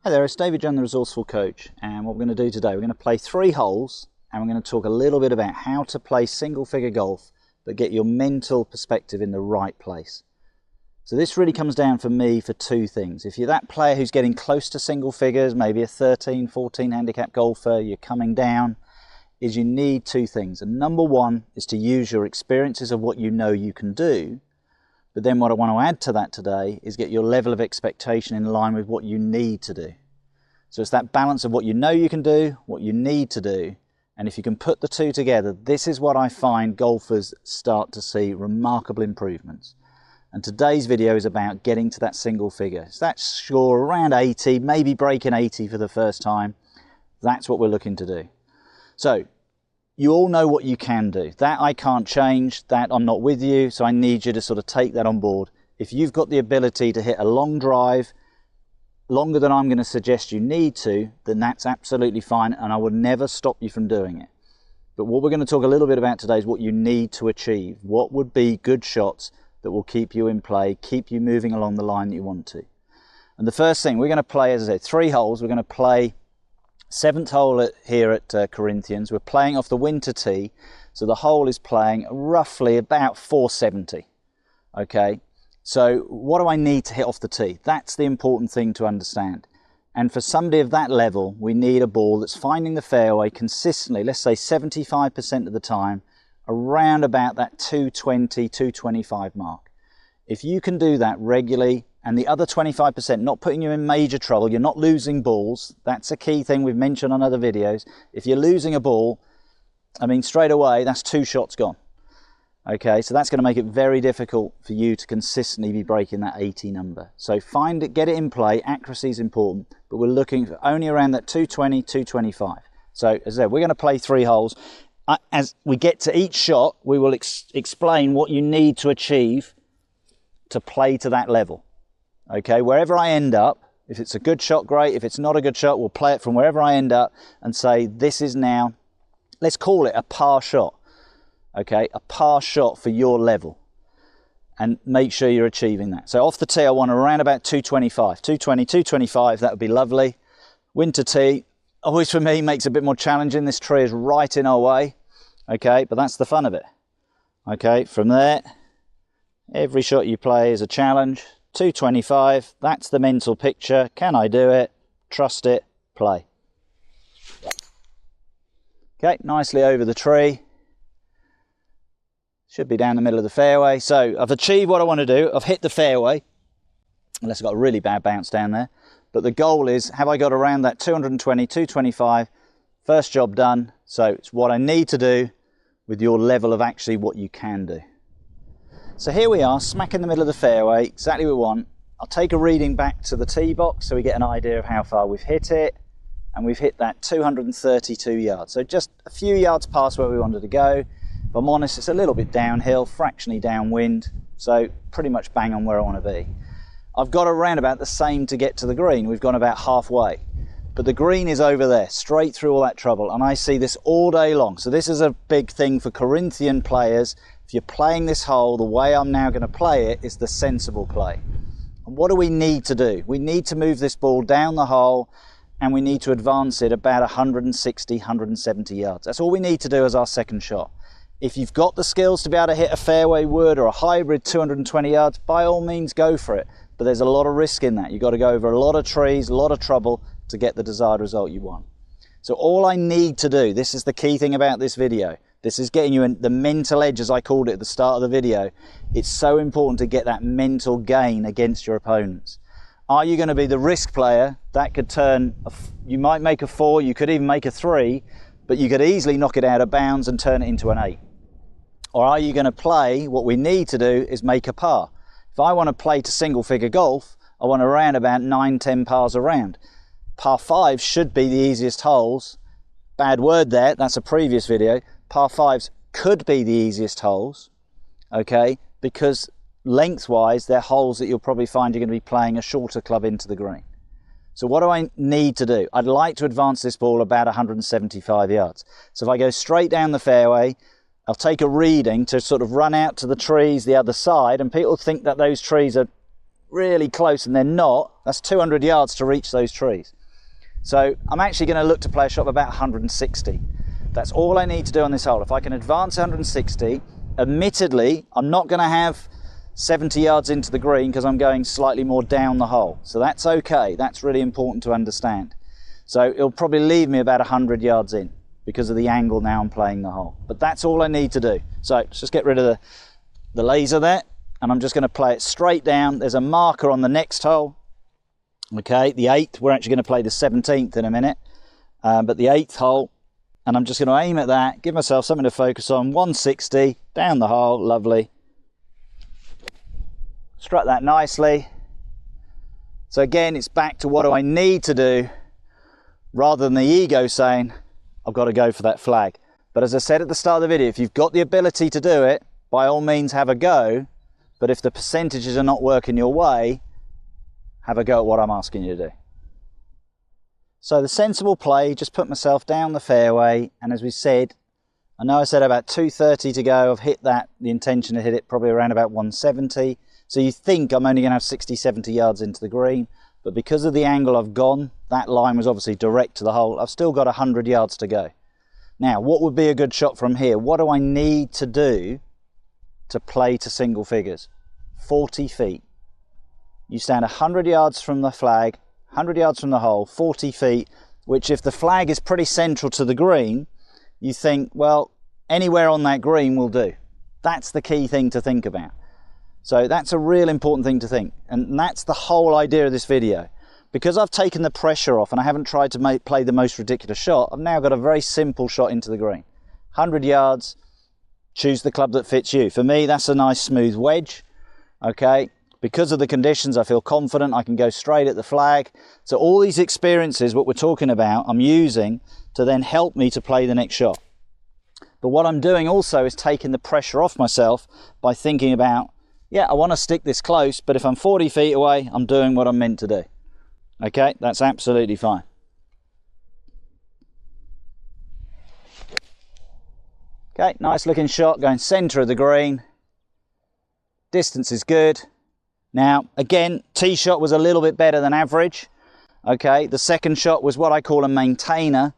Hi there, it's David John, the Resourceful Coach, and what we're going to do today, we're going to play 3 holes and we're going to talk a little bit about how to play single figure golf but get your mental perspective in the right place. So this really comes down for me for 2 things. If you're that player who's getting close to single figures, maybe a 13, 14 handicap golfer, you're coming down, is you need 2 things. And number 1 is to use your experiences of what you know you can do. But then what I want to add to that today is get your level of expectation in line with what you need to do. So it's that balance of what you know you can do, what you need to do, and if you can put the 2 together, this is what I find golfers start to see remarkable improvements. And today's video is about getting to that single figure. So that score around 80, maybe breaking 80 for the first time. That's what we're looking to do. So you all know what you can do. That I can't change, that I'm not with you, so I need you to sort of take that on board. If you've got the ability to hit a long drive, longer than I'm going to suggest you need to, then that's absolutely fine, and I would never stop you from doing it. But what we're going to talk a little bit about today is what you need to achieve. What would be good shots that will keep you in play, keep you moving along the line that you want to. And the first thing, we're going to play, as I said, 3 holes. We're going to play 7th hole here at Corinthians. We're playing off the winter tee, so the hole is playing roughly about 470. Okay, so what do I need to hit off the tee? That's the important thing to understand. And for somebody of that level, we need a ball that's finding the fairway consistently, let's say 75% of the time, around about that 220, 225 mark. If you can do that regularly, and the other 25% not putting you in major trouble, you're not losing balls. That's a key thing we've mentioned on other videos. If you're losing a ball, I mean, straight away, that's 2 shots gone. Okay, so that's going to make it very difficult for you to consistently be breaking that 80 number. So find it, get it in play. Accuracy is important, but we're looking for only around that 220, 225. So as I said, we're going to play 3 holes. As we get to each shot, we will explain what you need to achieve to play to that level. Okay, wherever I end up, if it's a good shot, great. If it's not a good shot, we'll play it from wherever I end up and say this is now, let's call it a par shot. Okay, a par shot for your level, and make sure you're achieving that. So off the tee, I want around about 225, 220, 225, that would be lovely. Winter tee, always for me, makes it a bit more challenging. This tree is right in our way, okay, but that's the fun of it. Okay, from there, every shot you play is a challenge. 225, that's the mental picture. Can I do it? Trust it, play. Okay, nicely over the tree. Should be down the middle of the fairway. So I've achieved what I want to do. I've hit the fairway, unless I've got a really bad bounce down there. But the goal is, have I got around that 220, 225? First job done. So it's what I need to do with your level of actually what you can do. So here we are, smack in the middle of the fairway, exactly what we want. I'll take a reading back to the tee box so we get an idea of how far we've hit it. And we've hit that 232 yards. So just a few yards past where we wanted to go. If I'm honest, it's a little bit downhill, fractionally downwind, so pretty much bang on where I want to be. I've got around about the same to get to the green. We've gone about halfway. But the green is over there, straight through all that trouble, and I see this all day long. So this is a big thing for Corinthian players. If you're playing this hole, the way I'm now going to play it is the sensible play. And what do we need to do? We need to move this ball down the hole, and we need to advance it about 160, 170 yards. That's all we need to do as our second shot. If you've got the skills to be able to hit a fairway wood or a hybrid 220 yards, by all means go for it. But there's a lot of risk in that. You've got to go over a lot of trees, a lot of trouble to get the desired result you want. So all I need to do, this is the key thing about this video, this is getting you in the mental edge, as I called it at the start of the video. It's so important to get that mental gain against your opponents. Are you going to be the risk player? That could turn, you might make a 4, you could even make a 3, but you could easily knock it out of bounds and turn it into an 8. Or are you going to play, what we need to do is make a par. If I want to play to single figure golf, I want around about 9, 10 pars around. Par 5 should be the easiest holes. Bad word there, that's a previous video. Par 5s could be the easiest holes, okay, because lengthwise they're holes that you'll probably find you're going to be playing a shorter club into the green. So what do I need to do? I'd like to advance this ball about 175 yards. So if I go straight down the fairway, I'll take a reading to sort of run out to the trees the other side, and people think that those trees are really close and they're not, that's 200 yards to reach those trees. So I'm actually going to look to play a shot of about 160. That's all I need to do on this hole. If I can advance 160, admittedly, I'm not going to have 70 yards into the green because I'm going slightly more down the hole. So that's okay. That's really important to understand. So it'll probably leave me about 100 yards in because of the angle now I'm playing the hole. But that's all I need to do. So let's just get rid of the laser there, and I'm just going to play it straight down. There's a marker on the next hole. Okay, the 8th, we're actually going to play the 17th in a minute, but the 8th hole, and I'm just going to aim at that, give myself something to focus on. 160, down the hole, lovely. Struck that nicely. So again, it's back to what do I need to do, rather than the ego saying, I've got to go for that flag. But as I said at the start of the video, if you've got the ability to do it, by all means have a go, but if the percentages are not working your way, have a go at what I'm asking you to do. So the sensible play, just put myself down the fairway, and as we said, I know I said about 230 to go, I've hit that, the intention to hit it probably around about 170, so you think I'm only going to have 60-70 yards into the green, but because of the angle I've gone, that line was obviously direct to the hole, I've still got 100 yards to go. Now, what would be a good shot from here? What do I need to do to play to single figures? 40 feet. You stand 100 yards from the flag, 100 yards from the hole, 40 feet, which if the flag is pretty central to the green, you think, well, anywhere on that green will do. That's the key thing to think about. So that's a real important thing to think. And that's the whole idea of this video. Because I've taken the pressure off and I haven't tried to play the most ridiculous shot, I've now got a very simple shot into the green. 100 yards, choose the club that fits you. For me, that's a nice smooth wedge, okay? Because of the conditions, I feel confident I can go straight at the flag. So all these experiences, what we're talking about, I'm using to then help me to play the next shot. But what I'm doing also is taking the pressure off myself by thinking about, yeah, I want to stick this close, but if I'm 40 feet away, I'm doing what I'm meant to do. Okay, that's absolutely fine. Okay, nice looking shot, going centre of the green. Distance is good. Now, again, tee shot was a little bit better than average. Okay, the second shot was what I call a maintainer.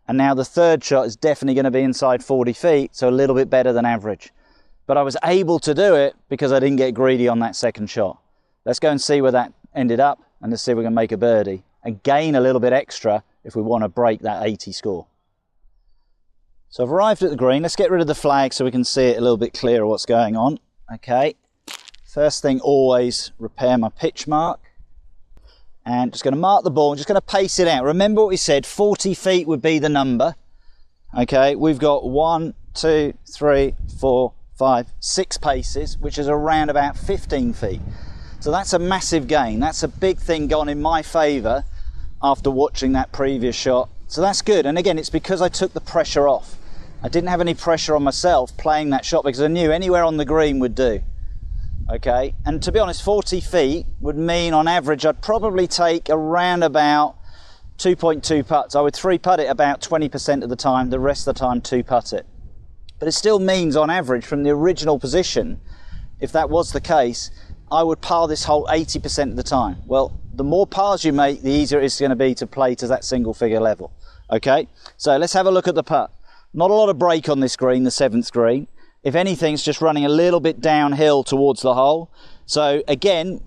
And now the third shot is definitely going to be inside 40 feet, so a little bit better than average. But I was able to do it because I didn't get greedy on that second shot. Let's go and see where that ended up, and let's see if we can make a birdie and gain a little bit extra if we want to break that 80 score. So I've arrived at the green. Let's get rid of the flag so we can see it a little bit clearer what's going on. Okay. First thing, always repair my pitch mark. And just going to mark the ball, just going to pace it out. Remember what we said, 40 feet would be the number. Okay, we've got 1, 2, 3, 4, 5, 6 paces, which is around about 15 feet. So that's a massive gain. That's a big thing gone in my favour after watching that previous shot. So that's good. And again, it's because I took the pressure off. I didn't have any pressure on myself playing that shot because I knew anywhere on the green would do. Okay, and to be honest, 40 feet would mean on average I'd probably take around about 2.2 putts. I would 3-putt it about 20% of the time, the rest of the time 2-putt it. But it still means on average from the original position, if that was the case, I would par this hole 80% of the time. Well, the more pars you make, the easier it's going to be to play to that single figure level. Okay, so let's have a look at the putt. Not a lot of break on this green, the 7th green. If anything, it's just running a little bit downhill towards the hole. So again,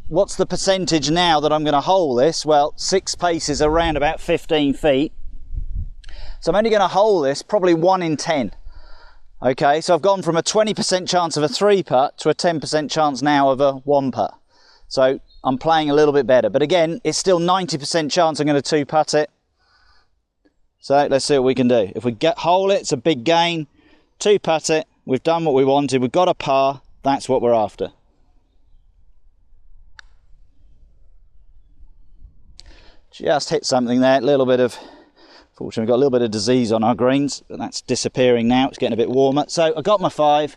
what's the percentage now that I'm going to hole this? Well, 6 paces around about 15 feet. So I'm only going to hole this probably 1 in 10. Okay, so I've gone from a 20% chance of a 3-putt to a 10% chance now of a 1-putt. So I'm playing a little bit better. But again, it's still 90% chance I'm going to 2-putt it. So let's see what we can do. If we hole it, it's a big gain. 2-putt it. We've done what we wanted, we've got a par, that's what we're after. Just hit something there, a little bit of, fortunately we've got a little bit of disease on our greens, but that's disappearing now, it's getting a bit warmer. So I got my 5,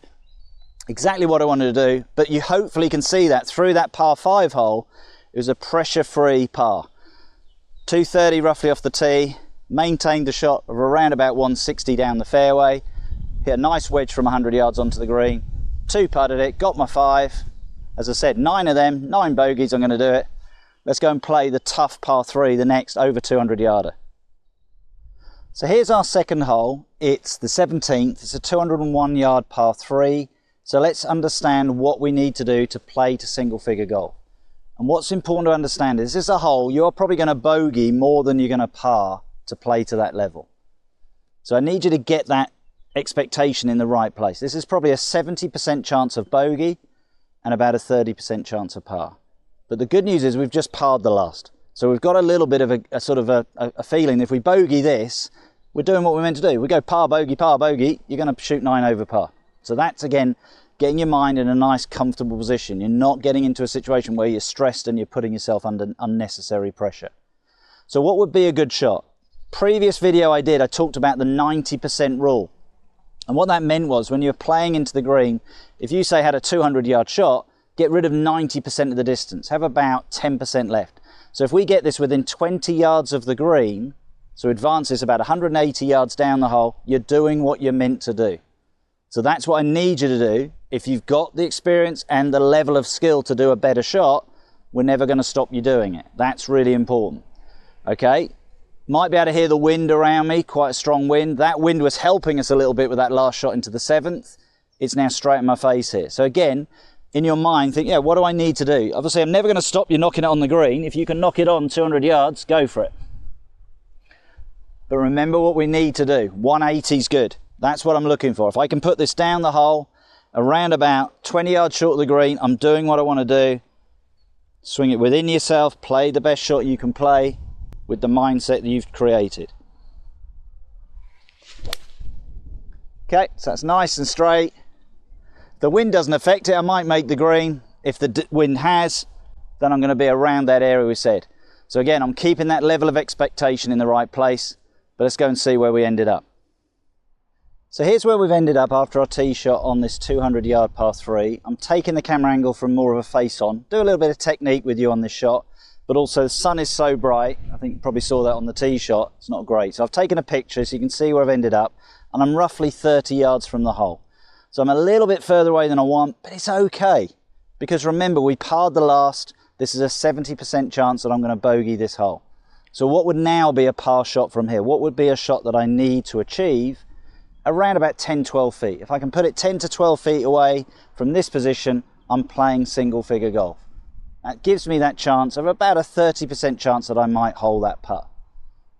exactly what I wanted to do, but you hopefully can see that through that par 5 hole, it was a pressure-free par. 230 roughly off the tee, maintained the shot of around about 160 down the fairway. Hit a nice wedge from 100 yards onto the green, 2-putted it, got my 5, As I said, 9 of them, 9 bogeys, I'm going to do it. Let's go and play the tough par 3, the next over 200 yarder. So here's our second hole. It's the 17th. It's a 201 yard par 3. So let's understand what we need to do to play to single figure golf. And what's important to understand is this is a hole you're probably going to bogey more than you're going to par to play to that level. So I need you to get that expectation in the right place. This is probably a 70% chance of bogey and about a 30% chance of par. But the good news is we've just parred the last. So we've got a little bit of a sort of a feeling if we bogey this, we're doing what we're meant to do. We go par, bogey, you're going to shoot 9 over par. So that's, again, getting your mind in a nice, comfortable position. You're not getting into a situation where you're stressed and you're putting yourself under unnecessary pressure. So what would be a good shot? Previous video I did, I talked about the 90% rule. And what that meant was when you're playing into the green, if you say had a 200 yard shot, get rid of 90% of the distance, have about 10% left. So if we get this within 20 yards of the green, so advance this about 180 yards down the hole, you're doing what you're meant to do. So that's what I need you to do. If you've got the experience and the level of skill to do a better shot, we're never going to stop you doing it. That's really important. Okay, might be able to hear the wind around me, quite a strong wind. That wind was helping us a little bit with that last shot into the 7th. It's now straight in my face here. So again, in your mind, think, yeah, what do I need to do? Obviously, I'm never going to stop you knocking it on the green. If you can knock it on 200 yards, go for it. But remember what we need to do. 180 is good. That's what I'm looking for. If I can put this down the hole, around about 20 yards short of the green, I'm doing what I want to do. Swing it within yourself, play the best shot you can play with the mindset that you've created. Okay, so that's nice and straight. If the wind doesn't affect it, I might make the green. If the wind has, then I'm going to be around that area we said. So again, I'm keeping that level of expectation in the right place. But let's go and see where we ended up. So here's where we've ended up after our tee shot on this 200 yard par 3. I'm taking the camera angle from more of a face on. Do a little bit of technique with you on this shot, but also the sun is so bright. I think you probably saw that on the tee shot. It's not great. So I've taken a picture so you can see where I've ended up, and I'm roughly 30 yards from the hole. So I'm a little bit further away than I want, but it's okay. Because remember, we parred the last. This is a 70% chance that I'm going to bogey this hole. So what would now be a par shot from here? What would be a shot that I need to achieve around about 10-12 feet? If I can put it 10 to 12 feet away from this position, I'm playing single figure golf. That gives me that chance of about a 30% chance that I might hole that putt.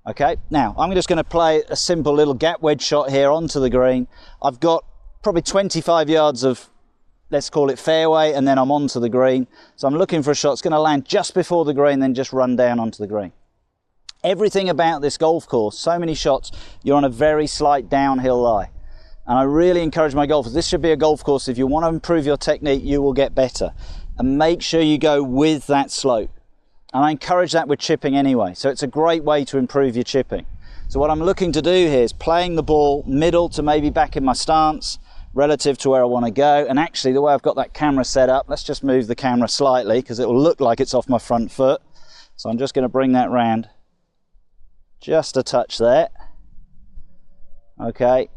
Okay, now I'm just going to play a simple little gap wedge shot here onto the green. I've got probably 25 yards of, let's call it fairway, and then I'm onto the green. So I'm looking for a shot that's going to land just before the green, then just run down onto the green. Everything about this golf course, so many shots, you're on a very slight downhill lie. And I really encourage my golfers, this should be a golf course, if you want to improve your technique, you will get better. And make sure you go with that slope. And I encourage that with chipping anyway. So it's a great way to improve your chipping. So what I'm looking to do here is playing the ball middle to maybe back in my stance, relative to where I want to go. And actually, the way I've got that camera set up, let's just move the camera slightly because it will look like it's off my front foot. So I'm just going to bring that round. Just a touch there. Okay.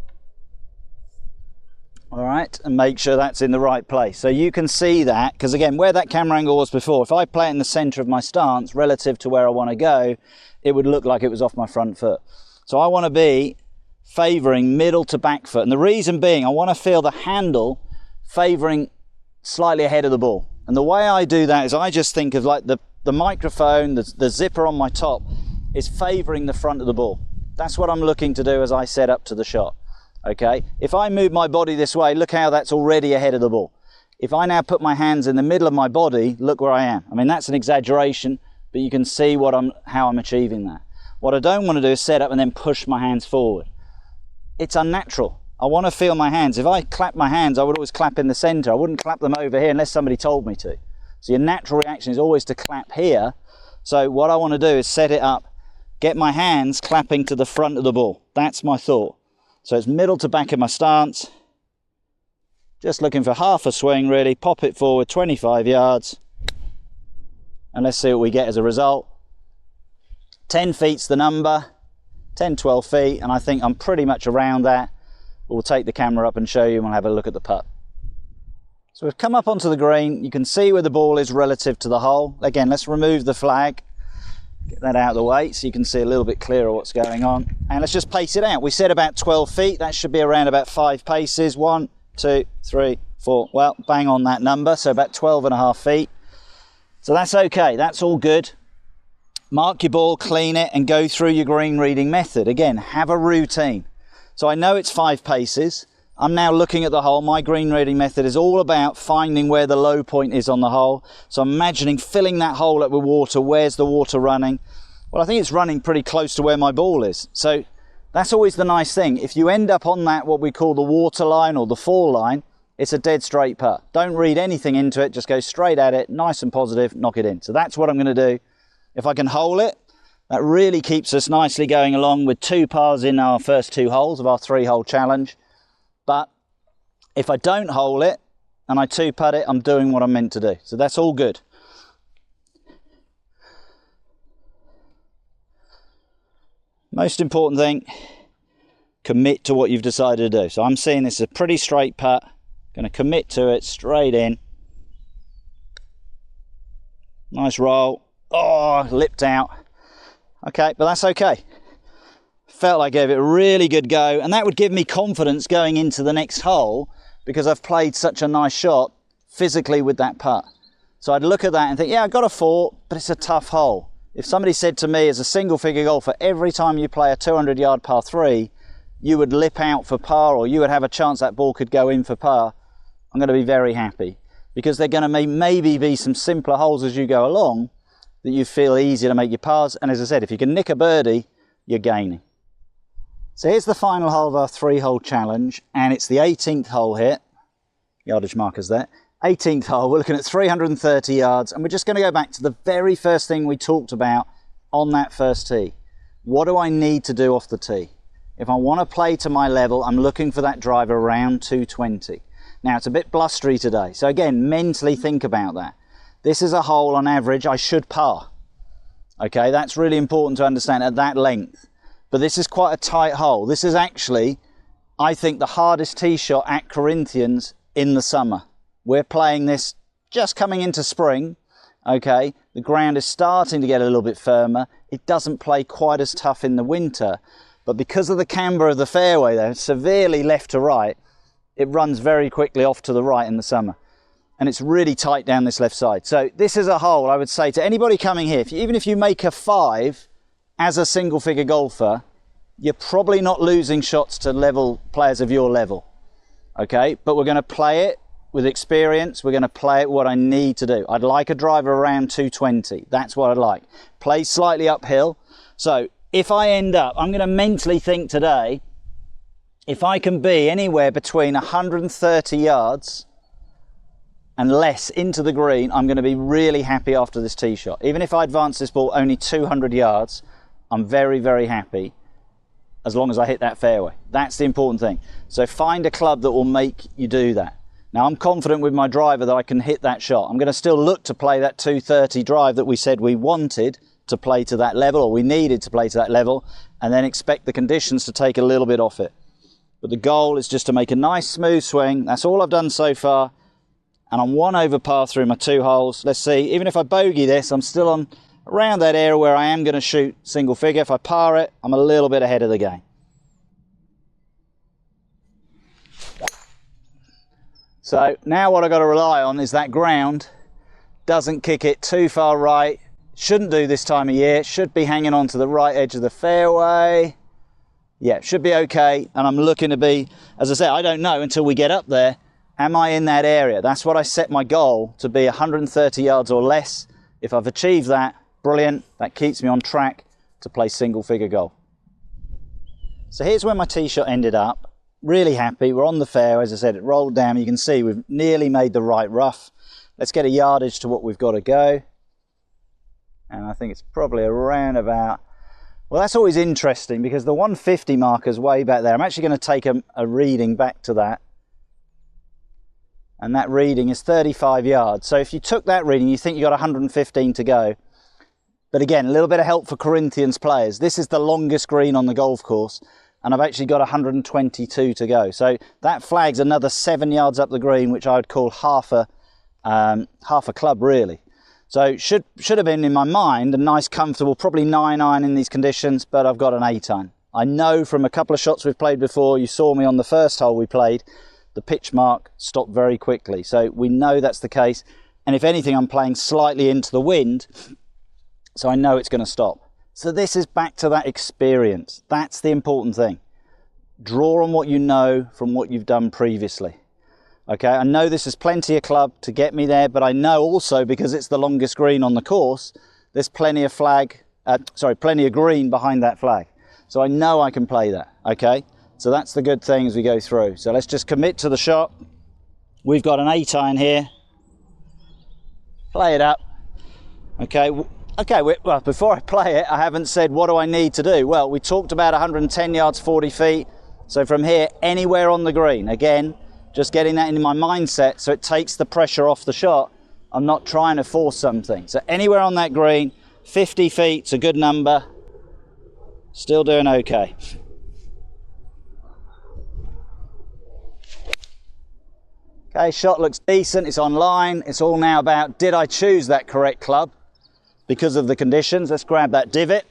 All right, and make sure that's in the right place. So you can see that, because again, where that camera angle was before, if I play it in the center of my stance relative to where I want to go, it would look like it was off my front foot. So I want to be favoring middle to back foot. And the reason being, I want to feel the handle favoring slightly ahead of the ball. And the way I do that is I just think of like the microphone, the zipper on my top, is favoring the front of the ball. That's what I'm looking to do as I set up to the shot. Okay, if I move my body this way, look how that's already ahead of the ball. If I now put my hands in the middle of my body, look where I am. I mean, that's an exaggeration, but you can see how I'm achieving that. What I don't want to do is set up and then push my hands forward. It's unnatural. I want to feel my hands. If I clap my hands, I would always clap in the center. I wouldn't clap them over here unless somebody told me to. So your natural reaction is always to clap here. So what I want to do is set it up, get my hands clapping to the front of the ball. That's my thought. So it's middle to back in my stance. Just looking for half a swing really. Pop it forward 25 yards. And let's see what we get as a result. 10 feet's the number. 10, 12 feet. And I think I'm pretty much around that. We'll take the camera up and show you and we'll have a look at the putt. So we've come up onto the green. You can see where the ball is relative to the hole. Again, let's remove the flag. Get that out of the way so you can see a little bit clearer what's going on. And let's just pace it out. We said about 12 feet. That should be around about 5 paces. 1, 2, 3, 4. Well, bang on that number. So about 12.5 feet. So that's okay. That's all good. Mark your ball, clean it, and go through your green reading method. Again, have a routine. So I know it's 5 paces. I'm now looking at the hole. My green reading method is all about finding where the low point is on the hole. So I'm imagining filling that hole up with water. Where's the water running? Well, I think it's running pretty close to where my ball is. So that's always the nice thing. If you end up on that, what we call the water line or the fall line, it's a dead straight putt. Don't read anything into it. Just go straight at it, nice and positive, knock it in. So that's what I'm going to do. If I can hole it, that really keeps us nicely going along with 2 pars in our first 2 holes of our 3-hole challenge. But if I don't hole it and I 2-putt it, I'm doing what I'm meant to do. So that's all good. Most important thing, commit to what you've decided to do. So I'm seeing this as a pretty straight putt. Going to commit to it straight in. Nice roll. Oh, lipped out. Okay, but that's okay. Felt I gave it a really good go, and that would give me confidence going into the next hole because I've played such a nice shot physically with that putt. So I'd look at that and think, yeah, I got a 4, but it's a tough hole. If somebody said to me as a single figure golfer, every time you play a 200-yard par 3, you would lip out for par, or you would have a chance that ball could go in for par, I'm going to be very happy, because they're going to maybe be some simpler holes as you go along that you feel easier to make your pars. And as I said, if you can nick a birdie, you're gaining. So here's the final hole of our 3-hole challenge, and it's the 18th hole here. Yardage markers there. 18th hole, we're looking at 330 yards, and we're just going to go back to the very first thing we talked about on that first tee. What do I need to do off the tee? If I want to play to my level, I'm looking for that drive around 220. Now, it's a bit blustery today, so again, mentally think about that. This is a hole on average I should par. Okay, that's really important to understand at that length. But this is quite a tight hole. This is actually, I think, the hardest tee shot at Corinthians in the summer. We're playing this just coming into spring. Okay, the ground is starting to get a little bit firmer. It doesn't play quite as tough in the winter, but because of the camber of the fairway there, severely left to right, it runs very quickly off to the right in the summer. And it's really tight down this left side. So this is a hole I would say to anybody coming here, even if you make a 5 as a single figure golfer, you're probably not losing shots to level players of your level. Okay, but we're going to play it with experience. We're going to play it what I need to do. I'd like a driver around 220. That's what I'd like. Play slightly uphill. So if I end up, I'm going to mentally think today, if I can be anywhere between 130 yards and less into the green, I'm going to be really happy after this tee shot. Even if I advance this ball only 200 yards, I'm very, very happy as long as I hit that fairway. That's the important thing. So find a club that will make you do that. Now, I'm confident with my driver that I can hit that shot. I'm going to still look to play that 230 drive that we said we wanted to play to that level, or we needed to play to that level, and then expect the conditions to take a little bit off it. But the goal is just to make a nice smooth swing. That's all I've done so far. And I'm 1 over par through my 2 holes. Let's see, even if I bogey this, I'm still on around that area where I am going to shoot single figure. If I par it, I'm a little bit ahead of the game. So now what I've got to rely on is that ground doesn't kick it too far right. Shouldn't do this time of year. Should be hanging on to the right edge of the fairway. Yeah, should be okay. And I'm looking to be, as I say, I don't know until we get up there. Am I in that area? That's what I set my goal to be, 130 yards or less. If I've achieved that, brilliant. That keeps me on track to play single figure golf. So here's where my tee shot ended up. Really happy. We're on the fairway. As I said, it rolled down. You can see we've nearly made the right rough. Let's get a yardage to what we've got to go. And I think it's probably around about, well, that's always interesting because the 150 marker's way back there. I'm actually going to take a reading back to that. And that reading is 35 yards. So if you took that reading, you think you got 115 to go. But again, a little bit of help for Corinthians players. This is the longest green on the golf course. and I've actually have got 122 to go. So that flag's another 7 yards up the green, which I would call half a club really. So should have been in my mind a nice comfortable, probably 9-iron in these conditions, but I've got an 8-iron. I know from a couple of shots we've played before, you saw me on the first hole we played, the pitch mark stopped very quickly. So we know that's the case. And if anything, I'm playing slightly into the wind, so I know it's going to stop. So this is back to that experience. That's the important thing. Draw on what you know from what you've done previously. Okay, I know this is plenty of club to get me there, but I know also, because it's the longest green on the course, there's plenty of plenty of green behind that flag. So I know I can play that, okay? So that's the good thing as we go through. So let's just commit to the shot. We've got an 8-iron here. Play it up. Okay, well, before I play it, I haven't said what do I need to do. Well, we talked about 110 yards, 40 feet. So from here, anywhere on the green. Again, just getting that into my mindset so it takes the pressure off the shot. I'm not trying to force something. So anywhere on that green, 50 feet's a good number. Still doing okay. Okay, shot looks decent, it's on line. It's all now about, did I choose that correct club because of the conditions? Let's grab that divot.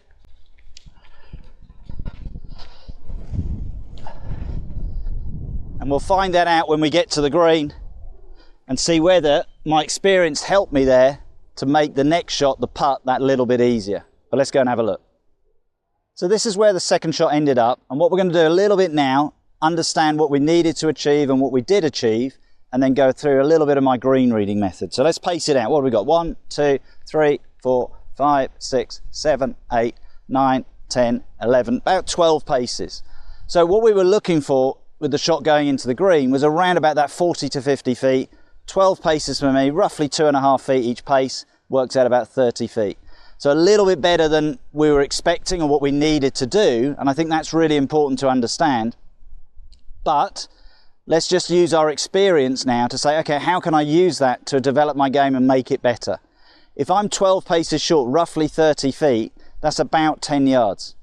And we'll find that out when we get to the green and see whether my experience helped me there to make the next shot, the putt, that little bit easier. But let's go and have a look. So this is where the second shot ended up. And what we're going to do a little bit now, understand what we needed to achieve and what we did achieve, and then go through a little bit of my green reading method. So let's pace it out. What have we got? 1, 2, 3, 4, 5, 6, 7, 8, 9, 10, 11, about 12 paces. So what we were looking for with the shot going into the green was around about that 40 to 50 feet. 12 paces for me, roughly 2.5 feet each pace, works out about 30 feet. So a little bit better than we were expecting or what we needed to do. And I think that's really important to understand. But let's just use our experience now to say, okay, how can I use that to develop my game and make it better? If I'm 12 paces short, roughly 30 feet, that's about 10 yards.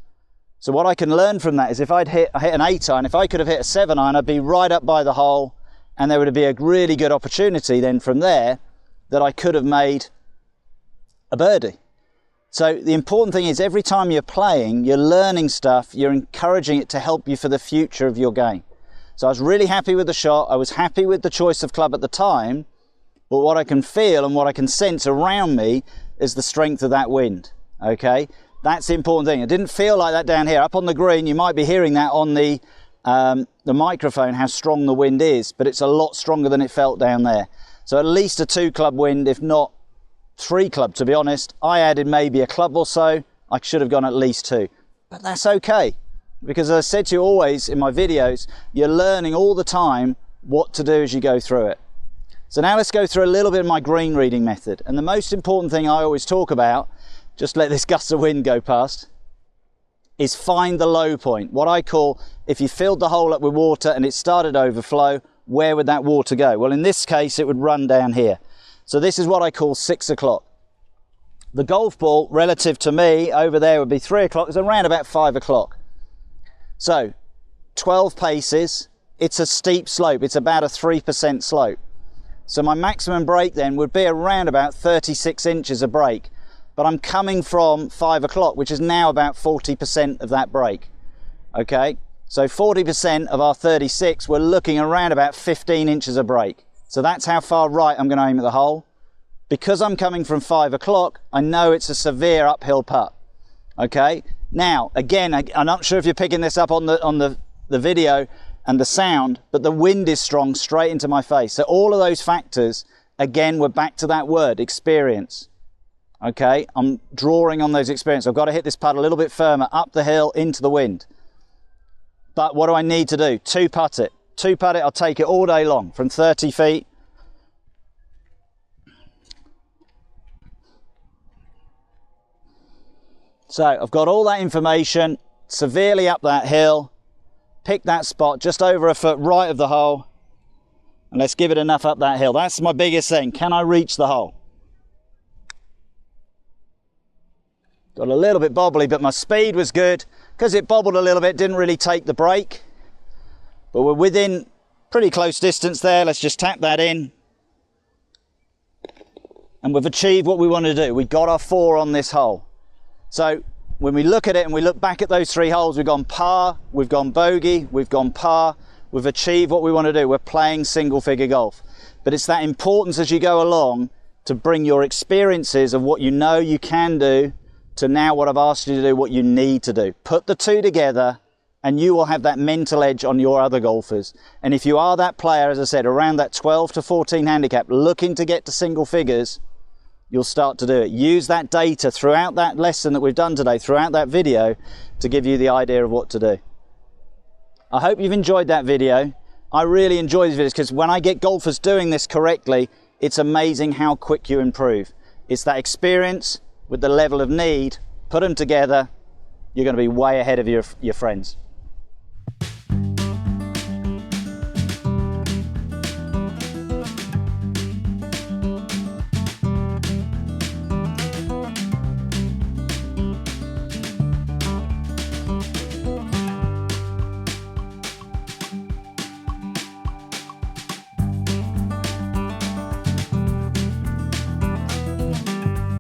So what I can learn from that is if I hit an 8-iron, if I could have hit a 7-iron, I'd be right up by the hole, and there would be a really good opportunity then from there that I could have made a birdie. So the important thing is every time you're playing, you're learning stuff, you're encouraging it to help you for the future of your game. So I was really happy with the shot. I was happy with the choice of club at the time, but what I can feel and what I can sense around me is the strength of that wind, okay? That's the important thing. It didn't feel like that down here. Up on the green, you might be hearing that on the microphone, how strong the wind is, but it's a lot stronger than it felt down there. So at least a 2-club wind, if not 3 club, to be honest. I added maybe a club or so. I should have gone at least 2, but that's okay. Because as I said to you always in my videos, you're learning all the time what to do as you go through it. So now let's go through a little bit of my green reading method. And the most important thing I always talk about, just let this gust of wind go past, is find the low point. What I call, if you filled the hole up with water and it started to overflow, where would that water go? Well, in this case, it would run down here. So this is what I call 6 o'clock. The golf ball, relative to me, over there would be 3 o'clock. It's around about 5 o'clock. So 12 paces, it's a steep slope. It's about a 3% slope. So my maximum break then would be around about 36 inches of break. But I'm coming from 5 o'clock, which is now about 40% of that break. Okay, so 40% of our 36, we're looking around about 15 inches of break. So that's how far right I'm going to aim at the hole. Because I'm coming from 5 o'clock, I know it's a severe uphill putt. Okay, now again, I'm not sure if you're picking this up on the video and the sound, but the wind is strong straight into my face. So all of those factors, again, we're back to that word, experience. Okay, I'm drawing on those experiences. I've got to hit this putt a little bit firmer, up the hill, into the wind. But what do I need to do? 2-putt it. 2-putt it, I'll take it all day long, from 30 feet. So I've got all that information, severely up that hill, pick that spot just over a foot right of the hole, and let's give it enough up that hill. That's my biggest thing. Can I reach the hole? Got a little bit bobbly, but my speed was good. because it bobbled a little bit, didn't really take the break. But we're within pretty close distance there. Let's just tap that in. And we've achieved what we want to do. We got our 4 on this hole. So when we look at it and we look back at those 3 holes, we've gone par, we've gone bogey, we've gone par, we've achieved what we want to do. We're playing single figure golf. But it's that importance as you go along to bring your experiences of what you know you can do to now what I've asked you to do, what you need to do. Put the 2 together and you will have that mental edge on your other golfers. And if you are that player, as I said, around that 12 to 14 handicap, looking to get to single figures, you'll start to do it. Use that data throughout that lesson that we've done today, throughout that video, to give you the idea of what to do. I hope you've enjoyed that video. I really enjoy these videos because when I get golfers doing this correctly, it's amazing how quick you improve. It's that experience with the level of need, put them together, you're going to be way ahead of your friends.